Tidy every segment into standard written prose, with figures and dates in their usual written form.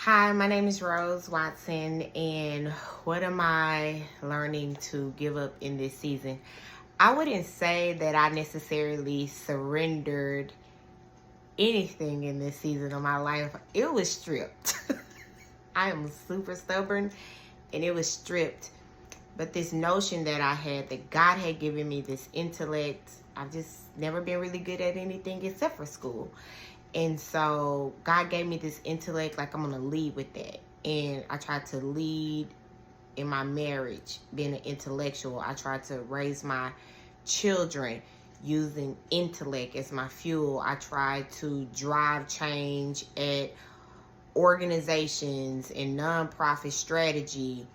Hi, my name is Rose Watson, and what am I learning to give up in this season? I wouldn't say that I necessarily surrendered anything in this season of my life. It was stripped. I am super stubborn, and it was stripped. But this notion that I had, that God had given me this intellect, I've just never been really good at anything except for school. And so God gave me this intellect, like I'm going to lead with that. And I tried to lead in my marriage, being an intellectual. I tried to raise my children using intellect as my fuel. I tried to drive change at organizations and nonprofit strategy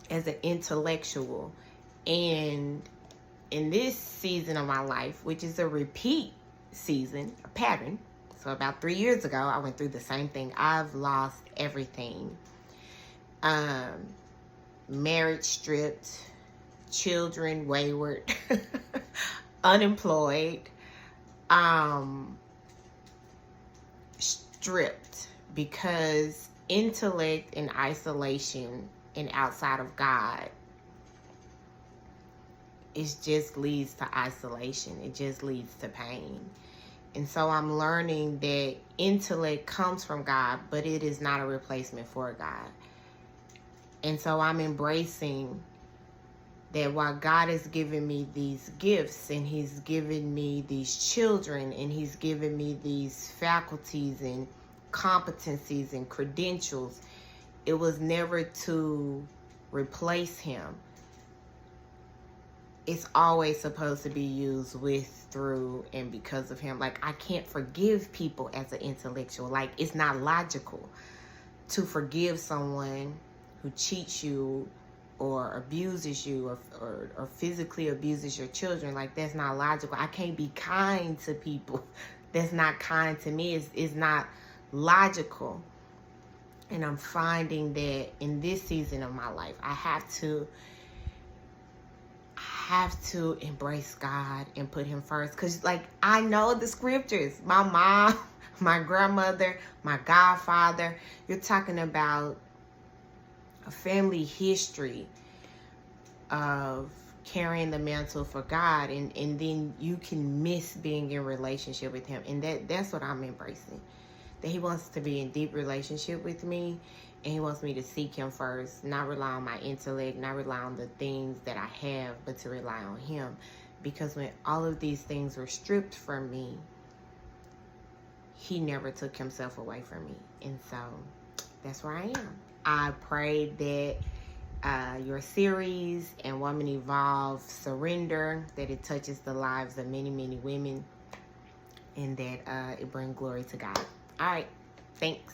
as an intellectual. And in this season of my life, which is a repeat season, a pattern, so about 3 years ago, I went through the same thing. I've lost everything. Marriage stripped, children wayward, unemployed, stripped, because intellect in isolation and outside of God, it just leads to isolation. It just leads to pain. And so I'm learning that intellect comes from God, but it is not a replacement for God. And so I'm embracing that while God has given me these gifts, and He's given me these children, and He's given me these faculties and competencies and credentials, it was never to replace Him. It's always supposed to be used with, through, and because of Him. Like, I can't forgive people as an intellectual. Like, it's not logical to forgive someone who cheats you or abuses you or physically abuses your children. Like, that's not logical. I can't be kind to people that's not kind to me. It's not logical. And I'm finding that in this season of my life, I have to embrace God and put Him first. Because, like, I know the scriptures. My mom, my grandmother, my godfather. You're talking about a family history of carrying the mantle for God. And then you can miss being in relationship with Him. And that's what I'm embracing. That He wants to be in deep relationship with me. And He wants me to seek Him first, not rely on my intellect, not rely on the things that I have, but to rely on Him. Because when all of these things were stripped from me, He never took Himself away from me. And so that's where I am. I pray that your series and Woman Evolve Surrender, that it touches the lives of many, many women, and that it brings glory to God. All right. Thanks.